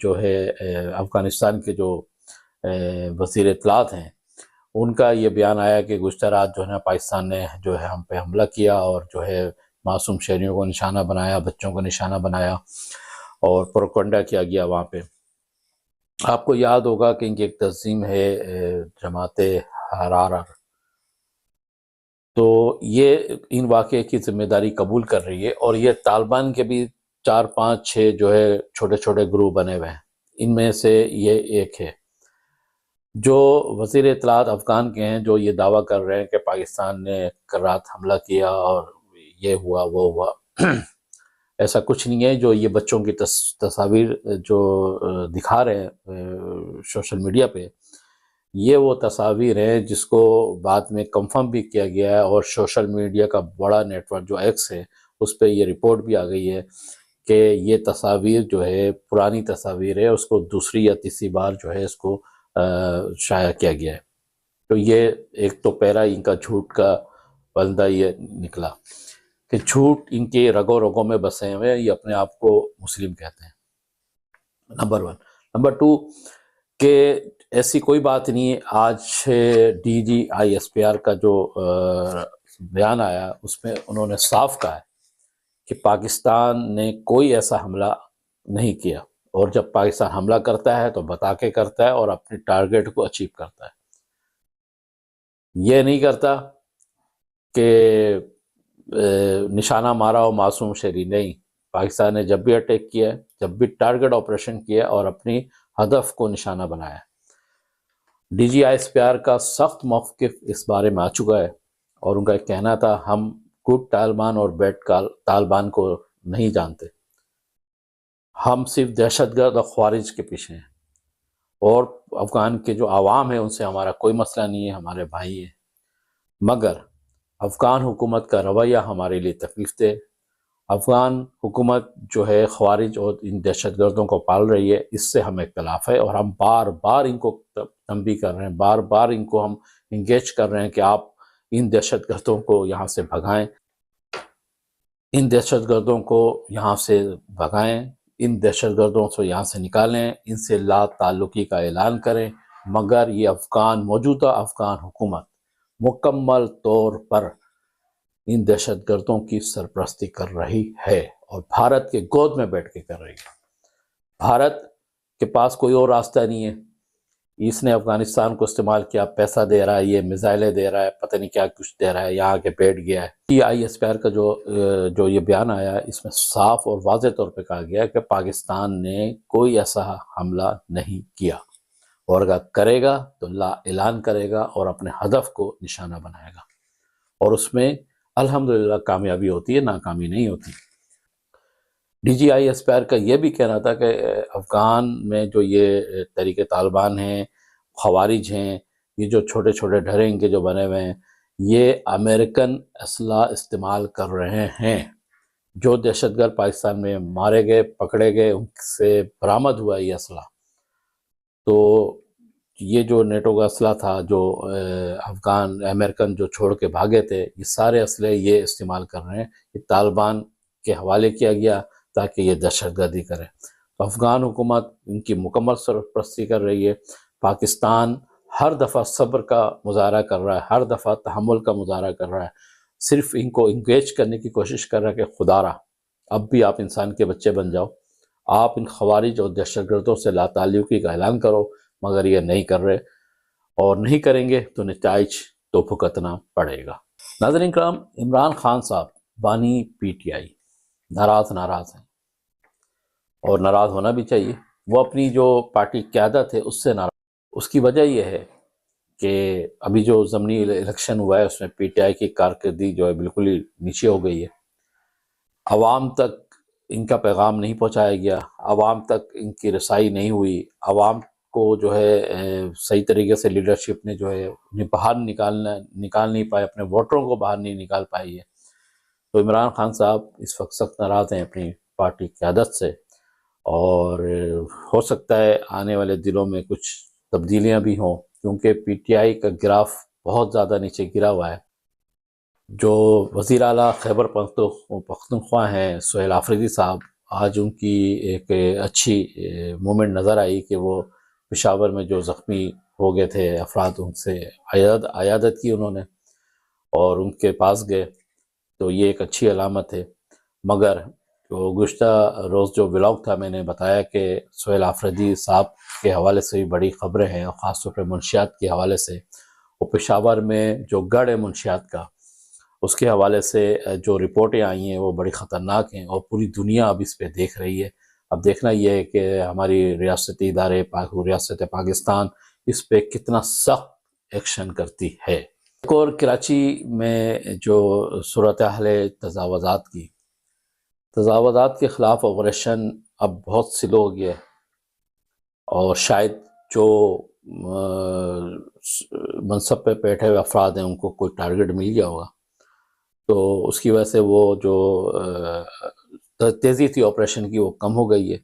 جو ہے افغانستان کے جو وزیر اطلاعات ہیں ان کا یہ بیان آیا کہ گزشتہ رات جو ہے نا پاکستان نے جو ہے ہم پہ حملہ کیا اور جو ہے معصوم شہریوں کو نشانہ بنایا، بچوں کو نشانہ بنایا اور پروپیگنڈا کیا گیا وہاں پہ۔ آپ کو یاد ہوگا کہ ان کی ایک تنظیم ہے جماعت حرار، تو یہ ان واقعے کی ذمہ داری قبول کر رہی ہے، اور یہ طالبان کے بھی 4 5 6 جو ہے چھوٹے چھوٹے گروپ بنے ہوئے ہیں، ان میں سے یہ ایک ہے۔ جو وزیر اطلاعات افغان کے ہیں جو یہ دعویٰ کر رہے ہیں کہ پاکستان نے کل رات حملہ کیا اور یہ ہوا وہ ہوا، ایسا کچھ نہیں ہے۔ جو یہ بچوں کی تصاویر جو دکھا رہے ہیں سوشل میڈیا پہ، یہ وہ تصاویر ہیں جس کو بعد میں کنفرم بھی کیا گیا ہے، اور سوشل میڈیا کا بڑا نیٹ ورک جو ایکس ہے اس پہ یہ رپورٹ بھی آ گئی ہے کہ یہ تصاویر جو ہے پرانی تصاویر ہے، اس کو دوسری یا تیسری بار جو ہے اس کو شائع کیا گیا ہے۔ تو یہ ایک تو پہلا ان کا جھوٹ کا بلندہ یہ نکلا کہ جھوٹ ان کے رگوں رگوں میں بسے ہوئے ہیں، یہ اپنے آپ کو مسلم کہتے ہیں، نمبر 1۔ نمبر 2 کہ ایسی کوئی بات نہیں ہے۔ آج DGISPR کا جو بیان آیا اس میں انہوں نے صاف کہا ہے کہ پاکستان نے کوئی ایسا حملہ نہیں کیا، اور جب پاکستان حملہ کرتا ہے تو بتا کے کرتا ہے اور اپنے ٹارگٹ کو اچیو کرتا ہے، یہ نہیں کرتا کہ نشانہ مارا ہو معصوم شہری۔ نہیں، پاکستان نے جب بھی اٹیک کیا ہے، جب بھی ٹارگٹ آپریشن کیا اور اپنی ہدف کو نشانہ بنایا۔ DGISPR کا سخت موقف اس بارے میں آ چکا ہے، اور ان کا کہنا تھا ہم گڈ طالبان اور بیڈ طالبان کو نہیں جانتے، ہم صرف دہشت گرد اور خوارج کے پیچھے ہیں، اور افغان کے جو عوام ہیں ان سے ہمارا کوئی مسئلہ نہیں ہے، ہمارے بھائی ہیں۔ مگر افغان حکومت کا رویہ ہمارے لیے تکلیف دہ۔ افغان حکومت جو ہے خوارج اور ان دہشت گردوں کو پال رہی ہے، اس سے ہمیں اختلاف ہے، اور ہم بار بار ان کو تنبیہ کر رہے ہیں، بار بار ان کو ہم انگیج کر رہے ہیں کہ آپ ان دہشت گردوں کو یہاں سے بھگائیں، ان دہشت گردوں کو یہاں سے بھگائیں، ان دہشت گردوں سے یہاں سے نکالیں، ان سے لا تعلقی کا اعلان کریں۔ مگر یہ موجودہ افغان حکومت مکمل طور پر ان دہشت گردوں کی سرپرستی کر رہی ہے، اور بھارت کے گود میں بیٹھ کے کر رہی ہے۔ بھارت کے پاس کوئی اور راستہ نہیں ہے۔ اس نے افغانستان کو استعمال کیا، پیسہ دے رہا ہے، یہ میزائلیں دے رہا ہے، پتہ نہیں کیا کچھ دے رہا ہے، یہاں کے بیٹھ گیا ہے۔ DGISPR کا جو یہ بیان آیا، اس میں صاف اور واضح طور پہ کہا گیا کہ پاکستان نے کوئی ایسا حملہ نہیں کیا، اور اگر کرے گا تو لا اعلان کرے گا اور اپنے ہدف کو نشانہ بنائے گا، اور اس میں الحمدللہ کامیابی ہوتی ہے، ناکامی نہیں ہوتی۔ DGISPR کا یہ بھی کہنا تھا کہ افغان میں جو یہ تحریک طالبان ہیں، خوارج ہیں، یہ جو چھوٹے چھوٹے ڈھریں کے جو بنے ہوئے ہیں، یہ امریکن اسلحہ استعمال کر رہے ہیں۔ جو دہشت گرد پاکستان میں مارے گئے، پکڑے گئے، ان سے برآمد ہوا یہ اسلحہ، تو یہ جو نیٹو کا اسلحہ تھا جو امریکن جو چھوڑ کے بھاگے تھے، یہ سارے اسلحے یہ استعمال کر رہے ہیں۔ یہ طالبان کے حوالے کیا گیا تاکہ یہ دہشت گردی کرے۔ تو افغان حکومت ان کی مکمل سرپرستی کر رہی ہے۔ پاکستان ہر دفعہ صبر کا مظاہرہ کر رہا ہے، ہر دفعہ تحمل کا مظاہرہ کر رہا ہے، صرف ان کو انگیج کرنے کی کوشش کر رہا ہے کہ خدا را اب بھی آپ انسان کے بچے بن جاؤ، آپ ان خوارج اور دہشت گردوں سے لا تعلقی کا اعلان کرو، مگر یہ نہیں کر رہے، اور نہیں کریں گے تو نتائج تو بھگتنا پڑے گا۔ ناظرین کرام، عمران خان صاحب بانی PTI ناراض ہیں، اور ناراض ہونا بھی چاہیے۔ وہ اپنی جو پارٹی قیادت ہے اس سے ناراض۔ اس کی وجہ یہ ہے کہ ابھی جو ضمنی الیکشن ہوا ہے اس میں PTI کی کارکردگی جو ہے بالکل ہی نیچے ہو گئی ہے۔ عوام تک ان کا پیغام نہیں پہنچایا گیا، عوام تک ان کی رسائی نہیں ہوئی، عوام کو جو ہے صحیح طریقے سے لیڈرشپ نے جو ہے انہیں باہر نکال نہیں پائے، اپنے ووٹروں کو باہر نہیں نکال پائی ہے۔ تو عمران خان صاحب اس وقت سخت ناراض ہیں اپنی پارٹی قیادت سے، اور ہو سکتا ہے آنے والے دنوں میں کچھ تبدیلیاں بھی ہوں، کیونکہ PTI کا گراف بہت زیادہ نیچے گرا ہوا ہے۔ جو وزیر اعلیٰ خیبر پختونخوا ہیں سہیل آفریدی صاحب، آج ان کی ایک اچھی مومنٹ نظر آئی کہ وہ پشاور میں جو زخمی ہو گئے تھے افراد ان سے عیادت کی انہوں نے اور ان کے پاس گئے، تو یہ ایک اچھی علامت ہے۔ مگر جو گزشتہ روز جو ولاگ تھا میں نے بتایا کہ سہیل آفریدی صاحب کے حوالے سے بھی بڑی خبریں ہیں، اور خاص طور پہ منشیات کے حوالے سے، وہ پشاور میں جو گڑھ ہے منشیات کا، اس کے حوالے سے جو رپورٹیں آئی ہیں وہ بڑی خطرناک ہیں، اور پوری دنیا اب اس پہ دیکھ رہی ہے۔ اب دیکھنا یہ ہے کہ ہماری ریاستی ادارے ریاست پاکستان اس پہ کتنا سخت ایکشن کرتی ہے۔ ایک اور کراچی میں جو صورتحال تجاوزات کے خلاف آپریشن اب بہت سلو ہو گیا ہے، اور شاید جو منصب پہ بیٹھے ہوئے افراد ہیں ان کو کوئی ٹارگٹ مل گیا ہوگا، تو اس کی وجہ سے وہ جو تیزی تھی آپریشن کی وہ کم ہو گئی ہے۔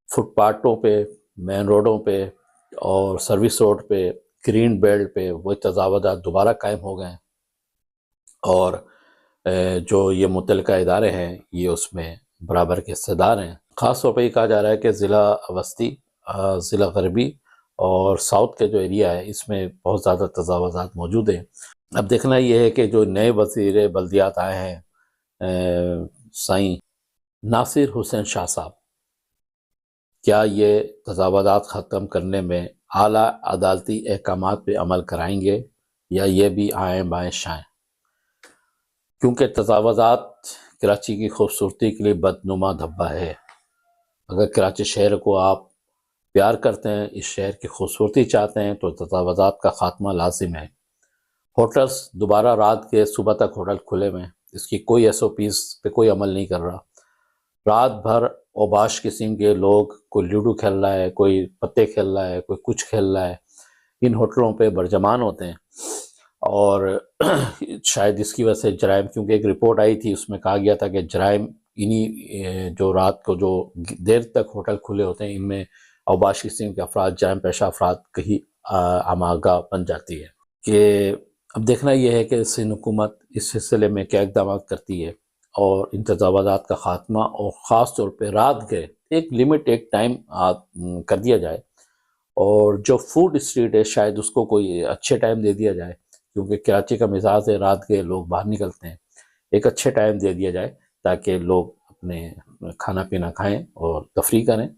فٹ پاتھوں پہ، مین روڈوں پہ اور سروس روڈ پہ، گرین بیلٹ پہ وہ تجاوزات دوبارہ قائم ہو گئے ہیں، اور جو یہ متعلقہ ادارے ہیں یہ اس میں برابر کے حصہ دار ہیں۔ خاص طور پہ یہ کہا جا رہا ہے کہ ضلع وسطی، ضلع غربی اور ساؤتھ کے جو ایریا ہے اس میں بہت زیادہ تجاوزات موجود ہیں۔ اب دیکھنا یہ ہے کہ جو نئے وزیر بلدیات آئے ہیں سائیں ناصر حسین شاہ صاحب، کیا یہ تجاوزات ختم کرنے میں اعلیٰ عدالتی احکامات پہ عمل کرائیں گے یا یہ بھی آئیں بائیں شائیں؟ کیونکہ تجاوزات کراچی کی خوبصورتی کے لیے بدنما دھبا ہے۔ اگر کراچی شہر کو آپ پیار کرتے ہیں، اس شہر کی خوبصورتی چاہتے ہیں، تو تجاوزات کا خاتمہ لازم ہے۔ ہوٹلز دوبارہ رات کے صبح تک ہوٹل کھلے ہوئے ہیں، اس کی کوئی ایس او پیز پہ کوئی عمل نہیں کر رہا۔ رات بھر اوباش قسم کے لوگ، کوئی لوڈو کھیل رہا ہے، کوئی پتے کھیل رہا ہے، کوئی کچھ کھیل رہا ہے، ان ہوٹلوں پہ برجمان ہوتے ہیں، اور شاید اس کی وجہ سے جرائم، کیونکہ ایک رپورٹ آئی تھی اس میں کہا گیا تھا کہ جرائم انہی جو رات کو جو دیر تک ہوٹل کھلے ہوتے ہیں ان میں اوباش قسم کے افراد، جرائم پیشہ افراد کہیں آماگاہ بن جاتی ہے۔ کہ اب دیکھنا یہ ہے کہ سندھ حکومت اس سلسلے میں کیا اقدامات کرتی ہے، اور ان تجاوزات کا خاتمہ، اور خاص طور پہ رات گئے ایک لمٹ، ایک ٹائم کر دیا جائے، اور جو فوڈ اسٹریٹ ہے شاید اس کو کوئی اچھے ٹائم دے دیا جائے، کیونکہ کراچی کا مزاج ہے رات کے لوگ باہر نکلتے ہیں، ایک اچھے ٹائم دے دیا جائے تاکہ لوگ اپنے کھانا پینا کھائیں اور تفریح کریں۔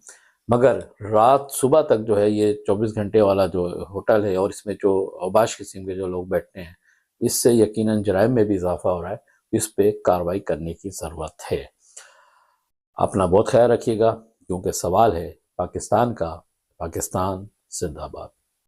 مگر رات صبح تک جو ہے یہ 24 گھنٹے والا جو ہوٹل ہے، اور اس میں جو اوباش قسم کے جو لوگ بیٹھتے ہیں، اس سے یقیناً جرائم میں بھی اضافہ ہو رہا ہے، اس پہ کارروائی کرنے کی ضرورت ہے۔ اپنا بہت خیال رکھیے گا، کیونکہ سوال ہے پاکستان کا۔ پاکستان زندہ باد۔